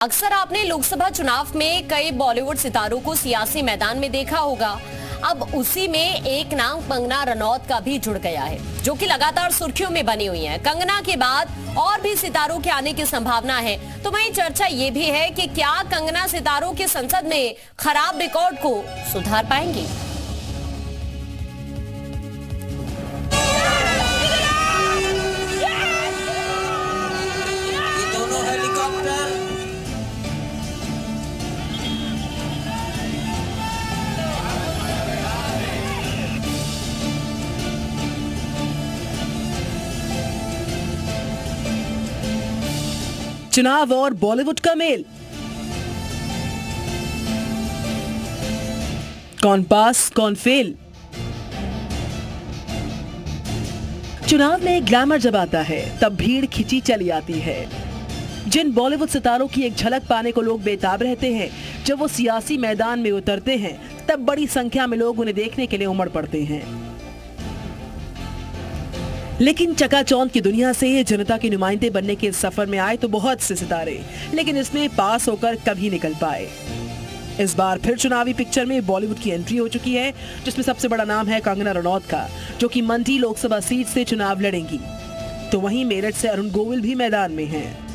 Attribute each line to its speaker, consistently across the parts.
Speaker 1: अक्सर आपने लोकसभा चुनाव में कई बॉलीवुड सितारों को सियासी मैदान में देखा होगा। अब उसी में एक नाम कंगना रनौत का भी जुड़ गया है, जो कि लगातार सुर्खियों में बनी हुई है। कंगना के बाद और भी सितारों के आने की संभावना है। तो वहीं चर्चा ये भी है कि क्या कंगना सितारों के संसद में खराब रिकॉर्ड को सुधार पाएंगी।
Speaker 2: चुनाव और बॉलीवुड का मेल, कौन पास कौन फेल। चुनाव में ग्लैमर जब आता है तब भीड़ खिंची चली आती है। जिन बॉलीवुड सितारों की एक झलक पाने को लोग बेताब रहते हैं, जब वो सियासी मैदान में उतरते हैं तब बड़ी संख्या में लोग उन्हें देखने के लिए उमड़ पड़ते हैं। लेकिन चकाचौंध की दुनिया से जनता के नुमाइंदे बनने के सफर में आए तो बहुत से सितारे, लेकिन इसमें पास होकर कभी निकल पाए। इस बार फिर चुनावी पिक्चर में बॉलीवुड की एंट्री हो चुकी है, जिसमें सबसे बड़ा नाम है कंगना रनौत का, जो कि मंडी लोकसभा सीट से चुनाव लड़ेंगी। तो वहीं मेरठ से अरुण गोविल भी मैदान में हैं।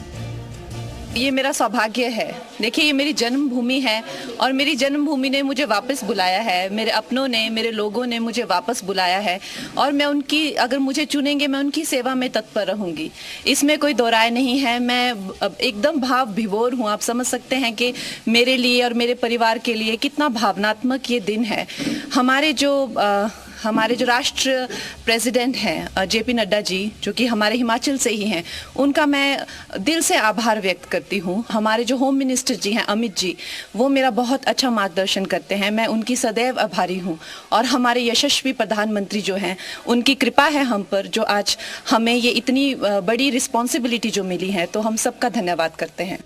Speaker 3: ये मेरा सौभाग्य है। देखिए, ये मेरी जन्मभूमि है और मेरी जन्मभूमि ने मुझे वापस बुलाया है। मेरे अपनों ने, मेरे लोगों ने मुझे वापस बुलाया है और मैं उनकी, अगर मुझे चुनेंगे, मैं उनकी सेवा में तत्पर रहूंगी। इसमें कोई दो राय नहीं है। मैं एकदम भाव विभोर हूँ। आप समझ सकते हैं कि मेरे लिए और मेरे परिवार के लिए कितना भावनात्मक ये दिन है। हमारे जो राष्ट्र प्रेसिडेंट हैं जेपी नड्डा जी, जो कि हमारे हिमाचल से ही हैं, उनका मैं दिल से आभार व्यक्त करती हूँ। हमारे जो होम मिनिस्टर जी हैं अमित जी, वो मेरा बहुत अच्छा मार्गदर्शन करते हैं। मैं उनकी सदैव आभारी हूँ। और हमारे यशस्वी प्रधानमंत्री जो हैं, उनकी कृपा है हम पर, जो आज हमें ये इतनी बड़ी रिस्पॉन्सिबिलिटी जो मिली है, तो हम सबका धन्यवाद करते हैं।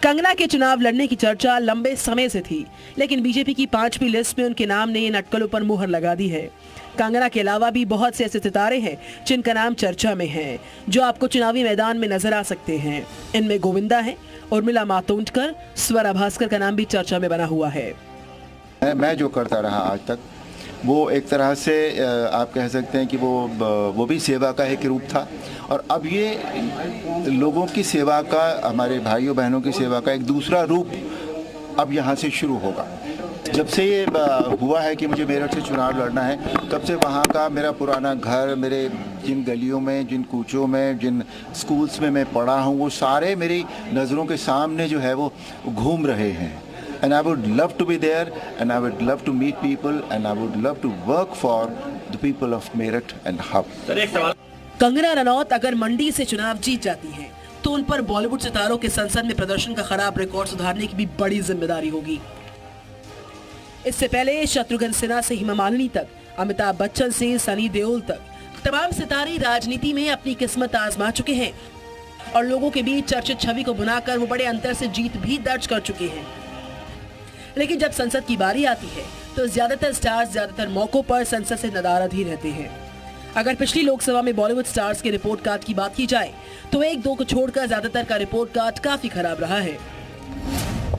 Speaker 2: कंगना के चुनाव लड़ने की चर्चा लंबे समय से थी, लेकिन बीजेपी की 5वीं लिस्ट में उनके नाम ने नटकलों पर मुहर लगा दी है। कंगना के अलावा भी बहुत से ऐसे सितारे हैं जिनका नाम चर्चा में है, जो आपको चुनावी मैदान में नजर आ सकते हैं। इनमें गोविंदा है, उर्मिला मातोंडकर, स्वरा भास्कर का नाम भी चर्चा में बना हुआ है।
Speaker 4: मैं जो करता रहा आज तक, वो एक तरह से आप कह सकते हैं कि वो भी सेवा का एक रूप था। और अब ये लोगों की सेवा का, हमारे भाइयों बहनों की सेवा का एक दूसरा रूप अब यहाँ से शुरू होगा। जब से ये हुआ है कि मुझे मेरठ से चुनाव लड़ना है, तब से वहाँ का मेरा पुराना घर, मेरे जिन गलियों में, जिन कूचों में, जिन स्कूल्स में मैं पढ़ा हूँ, वो सारे मेरी नज़रों के सामने जो है वो घूम रहे हैं। And I would love to be there, and I would love to meet people, and I would love to work for the people of Meerut and Hub.
Speaker 2: Kangana Ranaut अगर मंडी से चुनाव जीत जाती हैं, तो उन पर बॉलीवुड सितारों के संसद में प्रदर्शन का खराब रिकॉर्ड सुधारने की भी बड़ी जिम्मेदारी होगी। इससे पहले शत्रुघ्न सिन्हा से हेमा मालिनी तक, अमिताभ बच्चन से सनी देओल तक, तमाम सितारे राजनीति में अपनी किस्मत आजमा चुके हैं और लोगों के बीच चर्चित छवि को बनाकर वो बड़े अंतर से जीत भी दर्ज कर चुके हैं। लेकिन जब संसद की बारी आती है तो ज्यादातर स्टार्स ज्यादातर मौकों पर संसद से नदारद ही रहते हैं। अगर पिछली लोकसभा में बॉलीवुड स्टार्स के रिपोर्ट कार्ड की बात की जाए तो एक दो को छोड़कर ज्यादातर का रिपोर्ट कार्ड काफी खराब रहा है।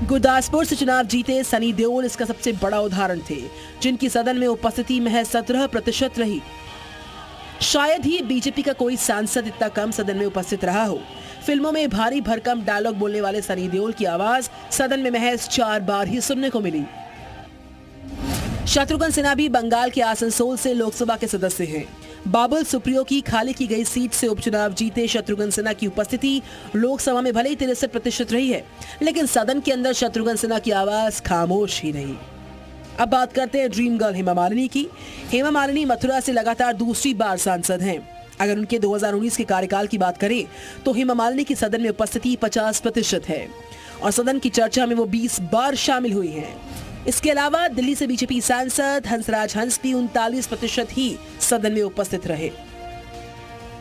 Speaker 2: गुरदासपुर से चुनाव जीते सनी देओल इसका सबसे बड़ा उदाहरण थे, जिनकी सदन में उपस्थिति महज 17% रही। शायद ही बीजेपी का कोई सांसद इतना कम सदन में उपस्थित रहा हो। फिल्मों में भारी भरकम डायलॉग बोलने वाले सनी देओल की आवाज सदन में महज 4 बार ही सुनने को मिली। शत्रुघ्न सिन्हा भी बंगाल के आसनसोल से लोकसभा के सदस्य हैं। बाबुल सुप्रियो की खाली की गई सीट से उपचुनाव जीते शत्रुघ्न सिन्हा की उपस्थिति लोकसभा में भले ही 63% रही है, लेकिन सदन के अंदर शत्रुघ्न सिन्हा की आवाज खामोश ही रही। अब बात करते हैं ड्रीम गर्ल हेमा मालिनी की। हेमा मालिनी मथुरा से लगातार दूसरी बार सांसद हैं। अगर उनके 2019 के कार्यकाल की बात करें तो हेमा मालिनी की सदन में उपस्थिति 50% है और सदन की चर्चा में वो 20 बार शामिल हुई हैं। इसके अलावा दिल्ली से बीजेपी सांसद हंसराज हंस भी 39% ही सदन में उपस्थित रहे।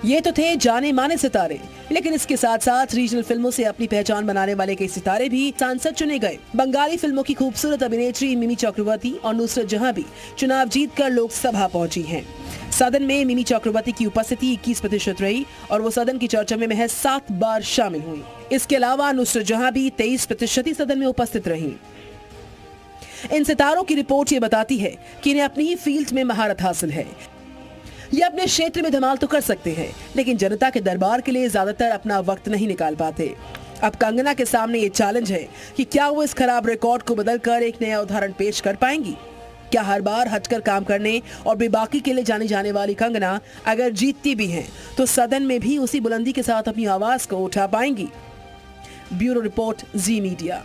Speaker 2: ये तो थे जाने माने सितारे, लेकिन इसके साथ साथ रीजनल फिल्मों से अपनी पहचान बनाने वाले कई सितारे भी सांसद चुने गए। बंगाली फिल्मों की खूबसूरत अभिनेत्री मिमी चक्रवर्ती और नुसरत जहां भी चुनाव जीतकर लोकसभा पहुंची हैं। सदन में मिमी चक्रवर्ती की उपस्थिति 21% रही और वो सदन की चर्चा में महज 7 बार शामिल हुई। इसके अलावा नुसरत जहां भी 23% सदन में उपस्थित रहीं। इन सितारों की रिपोर्ट ये बताती है कि इन्हें अपनी ही फील्ड में महारत हासिल है। ये अपने क्षेत्र में धमाल तो कर सकते हैं, लेकिन जनता के दरबार के लिए ज्यादातर अपना वक्त नहीं निकाल पाते। अब कंगना के सामने ये चैलेंज है कि क्या वो इस खराब रिकॉर्ड को बदलकर एक नया उदाहरण पेश कर पाएंगी। क्या हर बार हटकर काम करने और बेबाकी के लिए जानी जाने वाली कंगना अगर जीतती भी हैं, तो सदन में भी उसी बुलंदी के साथ अपनी आवाज को उठा पाएंगी। ब्यूरो रिपोर्ट, जी मीडिया।